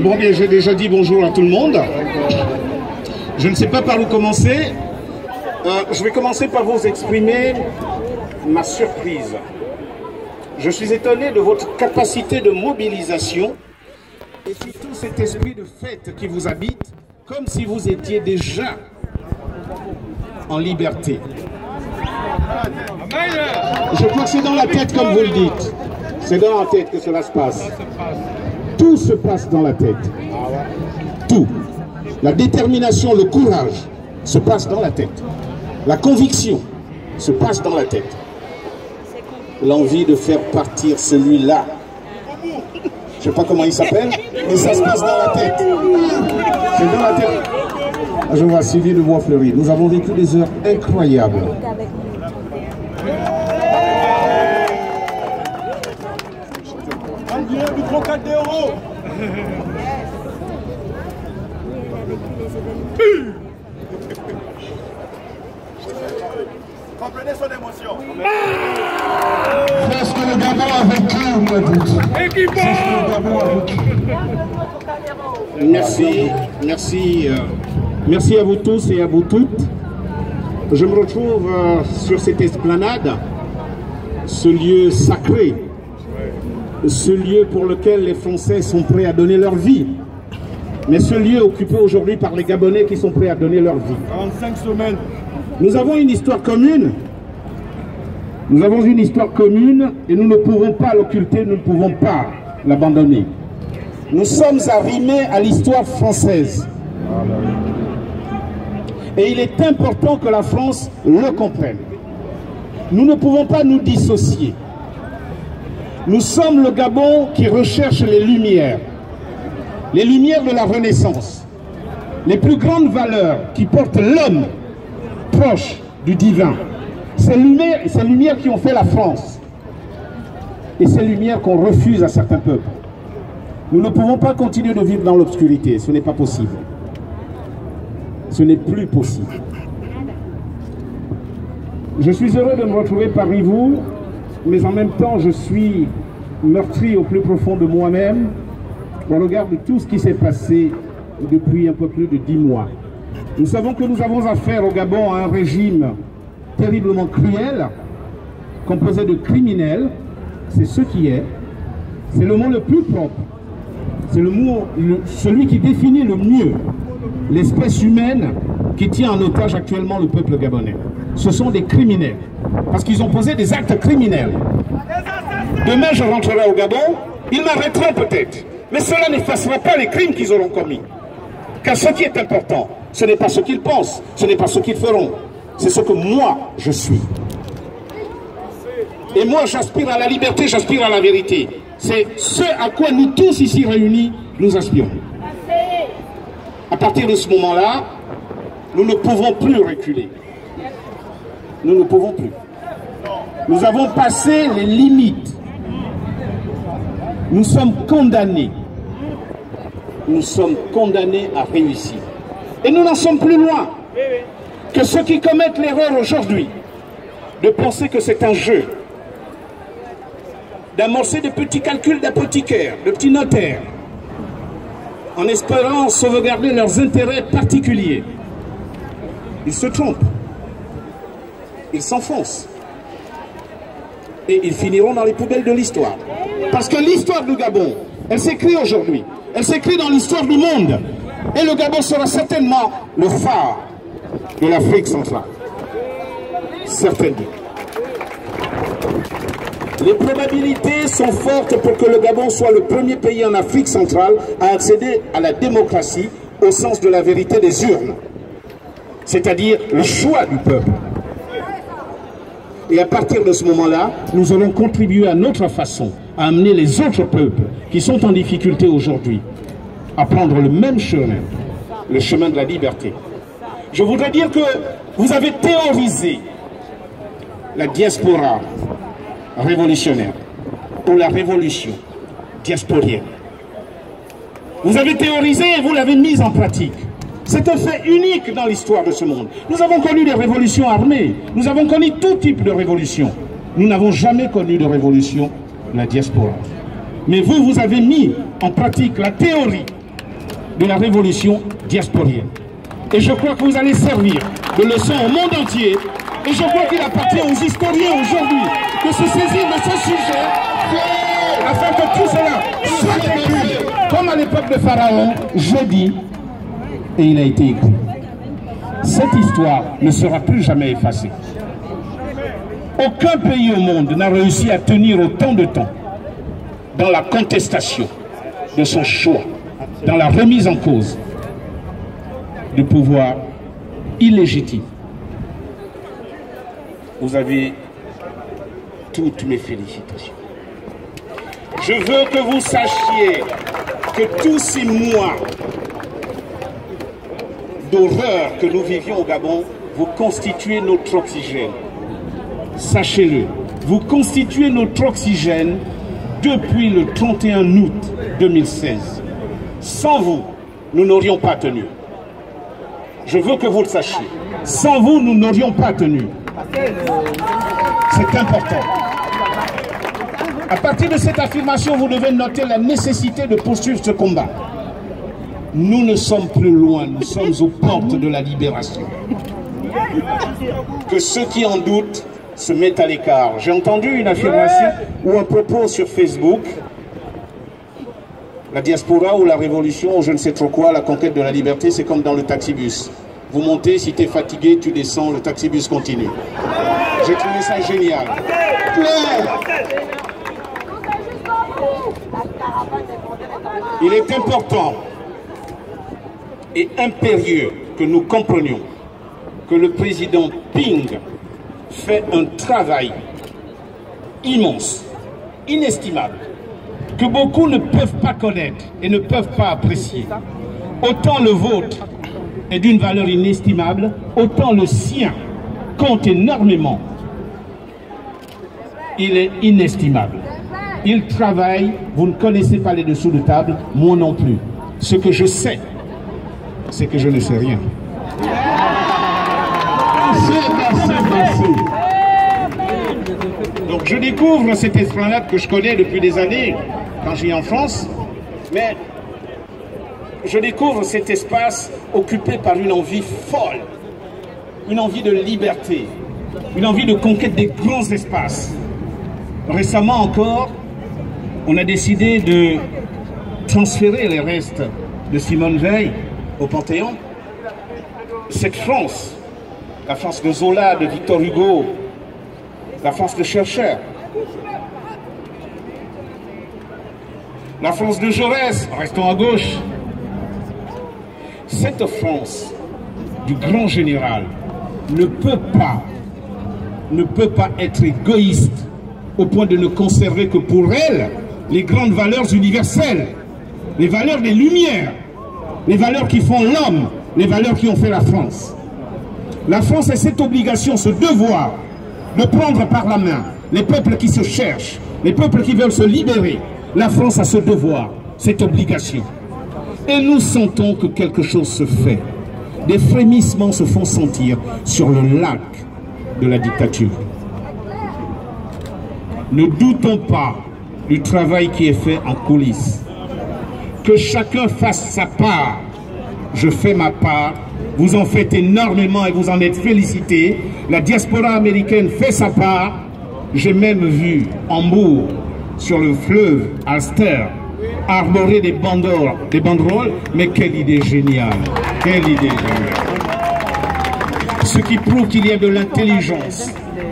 Bon, bien, j'ai déjà dit bonjour à tout le monde. Je ne sais pas par où commencer. Je vais commencer par vous exprimer ma surprise. Je suis étonné de votre capacité de mobilisation et surtout cet esprit de fête qui vous habite, comme si vous étiez déjà en liberté. Je crois que c'est dans la tête, comme vous le dites. C'est dans la tête que cela se passe. Tout se passe dans la tête. Tout. La détermination, le courage se passe dans la tête. La conviction se passe dans la tête. L'envie de faire partir celui-là. Je ne sais pas comment il s'appelle, mais ça se passe dans la tête. C'est dans la tête. Je vois Sylvie de Bois-Fleuri. Nous avons vécu des heures incroyables. Du Trocadéro. Comprenez son émotion. Est-ce que le Gabon a vécu ou pas tout? Merci à vous tous et à vous toutes. Je me retrouve sur cette esplanade, ce lieu sacré, ce lieu pour lequel les Français sont prêts à donner leur vie, mais ce lieu occupé aujourd'hui par les Gabonais qui sont prêts à donner leur vie. 45 semaines. Nous avons une histoire commune. Nous avons une histoire commune et nous ne pouvons pas l'occulter, nous ne pouvons pas l'abandonner. Nous sommes arrimés à l'histoire française. Et il est important que la France le comprenne. Nous ne pouvons pas nous dissocier. Nous sommes le Gabon qui recherche les lumières de la Renaissance, les plus grandes valeurs qui portent l'homme proche du divin. Ces lumières qui ont fait la France et ces lumières qu'on refuse à certains peuples. Nous ne pouvons pas continuer de vivre dans l'obscurité, ce n'est pas possible. Ce n'est plus possible. Je suis heureux de me retrouver parmi vous, mais en même temps je suis meurtri au plus profond de moi-même au regard de tout ce qui s'est passé depuis un peu plus de 10 mois. Nous savons que nous avons affaire au Gabon à un régime terriblement cruel, composé de criminels, c'est ce qui est, c'est le mot le plus propre, c'est le mot, celui qui définit le mieux l'espèce humaine qui tient en otage actuellement le peuple gabonais. Ce sont des criminels, parce qu'ils ont posé des actes criminels. Demain je rentrerai au Gabon, ils m'arrêteront peut-être, mais cela n'effacera pas les crimes qu'ils auront commis. Car ce qui est important, ce n'est pas ce qu'ils pensent, ce n'est pas ce qu'ils feront, c'est ce que moi je suis. Et moi j'aspire à la liberté, j'aspire à la vérité. C'est ce à quoi nous tous ici réunis, nous aspirons. À partir de ce moment-là, nous ne pouvons plus reculer. Nous ne pouvons plus. Nous avons passé les limites. Nous sommes condamnés. Nous sommes condamnés à réussir. Et nous n'en sommes plus loin que ceux qui commettent l'erreur aujourd'hui de penser que c'est un jeu, d'amorcer des petits calculs d'apothicaires, de petits notaires, en espérant sauvegarder leurs intérêts particuliers. Ils se trompent. Ils s'enfoncent. Et ils finiront dans les poubelles de l'histoire. Parce que l'histoire du Gabon, elle s'écrit aujourd'hui. Elle s'écrit dans l'histoire du monde. Et le Gabon sera certainement le phare de l'Afrique centrale. Certainement. Les probabilités sont fortes pour que le Gabon soit le premier pays en Afrique centrale à accéder à la démocratie au sens de la vérité des urnes. C'est-à-dire le choix du peuple. Et à partir de ce moment-là, nous allons contribuer à notre façon à amener les autres peuples qui sont en difficulté aujourd'hui à prendre le même chemin, le chemin de la liberté. Je voudrais dire que vous avez théorisé la diaspora révolutionnaire ou la révolution diasporienne. Vous avez théorisé et vous l'avez mise en pratique. C'est un fait unique dans l'histoire de ce monde. Nous avons connu des révolutions armées, nous avons connu tout type de révolution. Nous n'avons jamais connu de révolution, la diaspora. Mais vous, vous avez mis en pratique la théorie de la révolution diasporienne. Et je crois que vous allez servir de leçon au monde entier. Et je crois qu'il appartient aux historiens aujourd'hui de se saisir de ce sujet afin que tout cela soit écrit. Comme à l'époque de Pharaon, je dis, et il a été écrit. Cette histoire ne sera plus jamais effacée. Aucun pays au monde n'a réussi à tenir autant de temps dans la contestation de son choix, dans la remise en cause du pouvoir illégitime. Vous avez toutes mes félicitations. Je veux que vous sachiez que tous ces mois d'horreur que nous vivions au Gabon, vous constituez notre oxygène. Sachez-le, vous constituez notre oxygène depuis le 31 août 2016. Sans vous, nous n'aurions pas tenu. Je veux que vous le sachiez. Sans vous, nous n'aurions pas tenu. C'est important. À partir de cette affirmation, vous devez noter la nécessité de poursuivre ce combat. Nous ne sommes plus loin, nous sommes aux portes de la libération. Que ceux qui en doutent se mettent à l'écart. J'ai entendu une affirmation ou un propos sur Facebook. La diaspora ou la révolution ou je ne sais trop quoi, la conquête de la liberté, c'est comme dans le taxibus. Vous montez, si tu es fatigué, tu descends, le taxibus continue. J'ai trouvé ça génial. Claire. Il est important et impérieux que nous comprenions que le président Ping fait un travail immense, inestimable, que beaucoup ne peuvent pas connaître et ne peuvent pas apprécier. Autant le vôtre est d'une valeur inestimable, autant le sien compte énormément. Il est inestimable. Il travaille, vous ne connaissez pas les dessous de table, moi non plus. Ce que je sais, c'est que je ne sais rien. Donc je découvre cette esplanade que je connais depuis des années, quand je vis en France, mais je découvre cet espace occupé par une envie folle, une envie de liberté, une envie de conquête des grands espaces. Récemment encore, on a décidé de transférer les restes de Simone Veil au Panthéon. Cette France, la France de Zola, de Victor Hugo, la France de Chercheur, la France de Jaurès, restons à gauche. Cette France du grand général ne peut pas être égoïste au point de ne conserver que pour elle les grandes valeurs universelles, les valeurs des Lumières, les valeurs qui font l'homme, les valeurs qui ont fait la France. La France a cette obligation, ce devoir de prendre par la main les peuples qui se cherchent, les peuples qui veulent se libérer. La France a ce devoir, cette obligation. Et nous sentons que quelque chose se fait. Des frémissements se font sentir sur le lac de la dictature. Ne doutons pas du travail qui est fait en coulisses. Que chacun fasse sa part. Je fais ma part. Vous en faites énormément et vous en êtes félicités. La diaspora américaine fait sa part. J'ai même vu Hambourg, sur le fleuve Alster, arborer des banderoles. Mais quelle idée géniale! Quelle idée géniale! Ce qui prouve qu'il y a de l'intelligence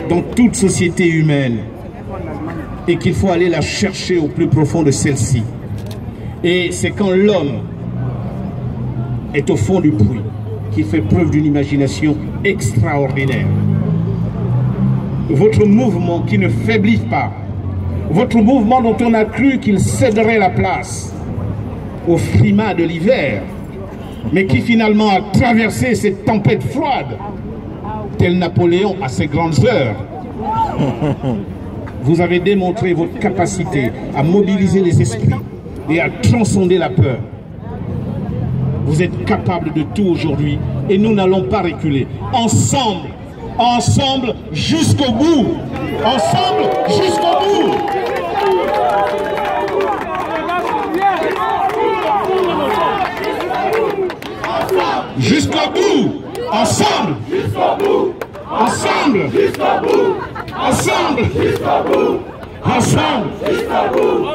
dans toute société humaine et qu'il faut aller la chercher au plus profond de celle-ci. Et c'est quand l'homme est au fond du puits qu'il fait preuve d'une imagination extraordinaire. Votre mouvement qui ne faiblit pas, votre mouvement dont on a cru qu'il céderait la place au frimas de l'hiver, mais qui finalement a traversé cette tempête froide, tel Napoléon à ses grandes heures. Vous avez démontré votre capacité à mobiliser les esprits et à transcender la peur. Vous êtes capable de tout aujourd'hui et nous n'allons pas reculer. Ensemble, ensemble jusqu'au bout. Ensemble jusqu'au bout. Ensemble. Jusqu'au bout. Ensemble. Jusqu'au bout. Ensemble. Jusqu'au bout. Ensemble. Jusqu'au bout.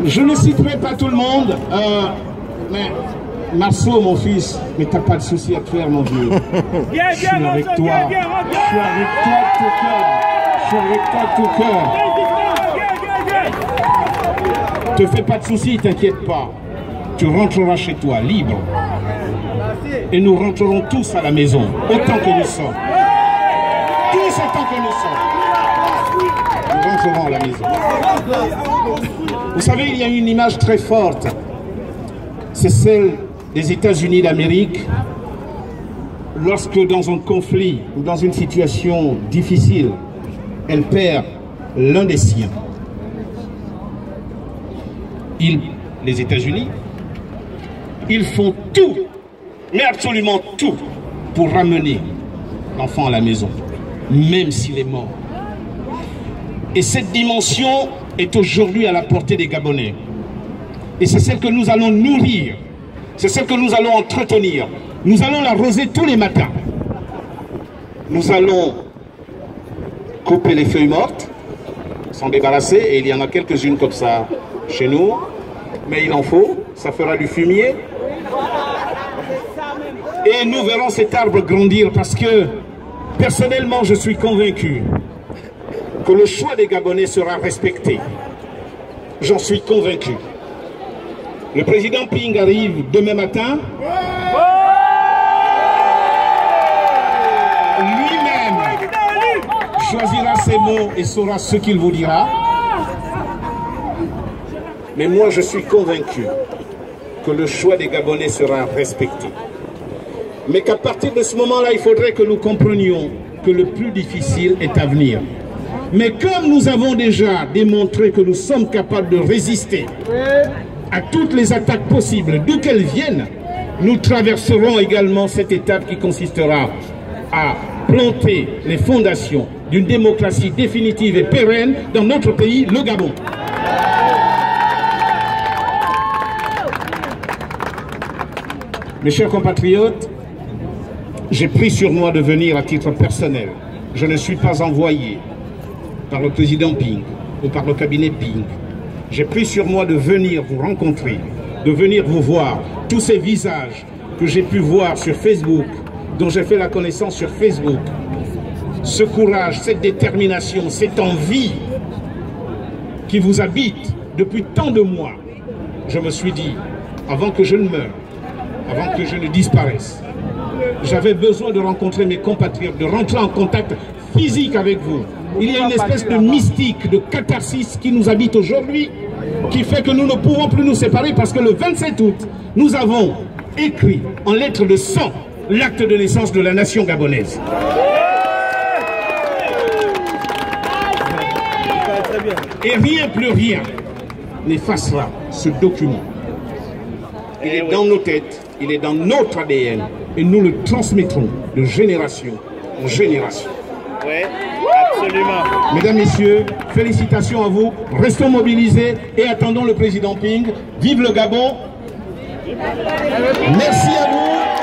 Je ne citerai pas tout le monde, mais Marceau, mon fils, mais t'as pas de souci à te faire, mon vieux. Je suis avec toi. Je suis avec toi de tout cœur. Je suis avec toi de tout cœur. Te fais pas de soucis, t'inquiète pas. Tu rentreras chez toi, libre. Et nous rentrerons tous à la maison, autant que nous sommes. Tous autant que nous sommes. Nous rentrerons à la maison. Vous savez, il y a une image très forte. C'est celle des États-Unis d'Amérique. Lorsque dans un conflit ou dans une situation difficile, elle perd l'un des siens. Les États-Unis, ils font tout, mais absolument tout, pour ramener l'enfant à la maison, même s'il est mort. Et cette dimension est aujourd'hui à la portée des Gabonais. Et c'est celle que nous allons nourrir, c'est celle que nous allons entretenir. Nous allons l'arroser tous les matins. Nous allons couper les feuilles mortes, s'en débarrasser, et il y en a quelques-unes comme ça chez nous, mais il en faut, ça fera du fumier. Et nous verrons cet arbre grandir parce que, personnellement, je suis convaincu que le choix des Gabonais sera respecté. J'en suis convaincu. Le président Ping arrive demain matin. Lui-même choisira ses mots et saura ce qu'il vous dira. Mais moi, je suis convaincu que le choix des Gabonais sera respecté. Mais qu'à partir de ce moment-là, il faudrait que nous comprenions que le plus difficile est à venir. Mais comme nous avons déjà démontré que nous sommes capables de résister à toutes les attaques possibles, d'où qu'elles viennent, nous traverserons également cette étape qui consistera à planter les fondations d'une démocratie définitive et pérenne dans notre pays, le Gabon. Mes chers compatriotes, j'ai pris sur moi de venir à titre personnel. Je ne suis pas envoyé par le président Ping ou par le cabinet Ping. J'ai pris sur moi de venir vous rencontrer, de venir vous voir. Tous ces visages que j'ai pu voir sur Facebook, dont j'ai fait la connaissance sur Facebook, ce courage, cette détermination, cette envie qui vous habite depuis tant de mois, je me suis dit, avant que je ne meure, avant que je ne disparaisse, j'avais besoin de rencontrer mes compatriotes, de rentrer en contact physique avec vous. Il y a une espèce de mystique, de catharsis qui nous habite aujourd'hui, qui fait que nous ne pouvons plus nous séparer parce que le 27 août, nous avons écrit en lettres de sang l'acte de naissance de la nation gabonaise. Et rien, plus rien, n'effacera ce document. Il est dans nos têtes, il est dans notre ADN et nous le transmettrons de génération en génération. Oui, absolument. Mesdames, Messieurs, félicitations à vous. Restons mobilisés et attendons le président Ping. Vive le Gabon. Merci à vous.